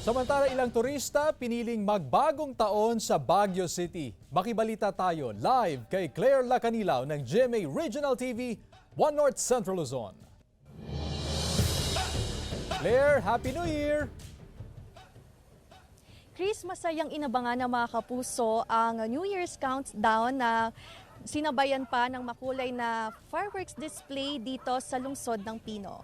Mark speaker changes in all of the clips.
Speaker 1: Samantala, ilang turista piniling magbagong taon sa Baguio City. Makibalita tayo live kay Claire Lacanilaw ng GMA Regional TV, One North Central Luzon. Claire, Happy New Year!
Speaker 2: Chris, masayang inabangan ng mga kapuso ang New Year's countdown na sinabayan pa ng makulay na fireworks display dito sa lungsod ng Pino.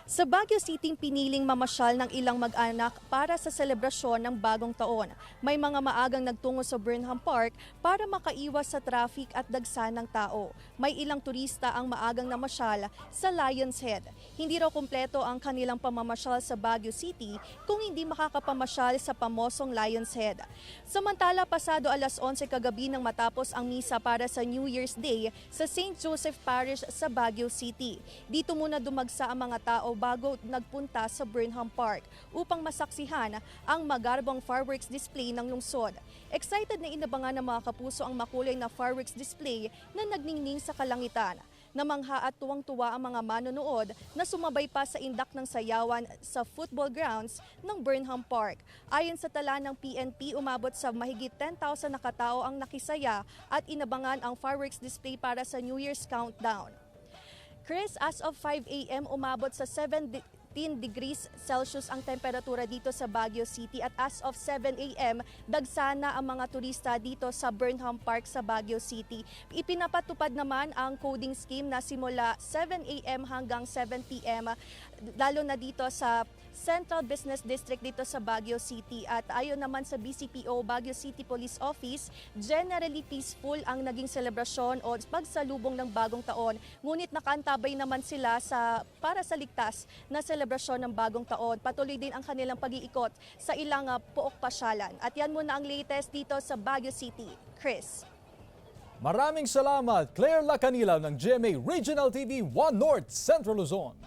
Speaker 2: Sa Baguio City, piniling mamasyal ng ilang mag-anak para sa selebrasyon ng bagong taon. May mga maagang nagtungo sa Burnham Park para makaiwas sa traffic at dagsa ng tao. May ilang turista ang maagang namasyal sa Lion's Head. Hindi raw kumpleto ang kanilang pamamasyal sa Baguio City kung hindi makakapamasyal sa pamosong Lion's Head. Samantala, pasado alas 11 kagabi nang matapos ang misa para sa New Year's Day sa St. Joseph Parish sa Baguio City. Dito muna dumagsa ang mga tao bago nagpunta sa Burnham Park upang masaksihan ang magarbong fireworks display ng lungsod. Excited na inabangan ng mga kapuso ang makulay na fireworks display na nagningning sa kalangitan. Namangha at tuwang-tuwa ang mga manonood na sumabay pa sa indak ng sayawan sa football grounds ng Burnham Park. Ayon sa tala ng PNP, umabot sa mahigit 10,000 na katao ang nakisaya at inabangan ang fireworks display para sa New Year's countdown. Chris, as of 5 a.m. umabot sa 17 degrees Celsius ang temperatura dito sa Baguio City at as of 7 a.m. dagsana ang mga turista dito sa Burnham Park sa Baguio City. Ipinapatupad naman ang coding scheme na simula 7 a.m. hanggang 7 p.m. lalo na dito sa Central Business District dito sa Baguio City. At ayon naman sa BCPO, Baguio City Police Office, generally peaceful ang naging selebrasyon o pagsalubong ng bagong taon. Ngunit nakaantabay naman sila para sa ligtas na selebrasyon ng bagong taon. Patuloy din ang kanilang pag-iikot sa ilang pook pasyalan. At yan muna ang latest dito sa Baguio City. Chris.
Speaker 1: Maraming salamat, Claire Lacanilaw ng GMA Regional TV, One North Central Luzon.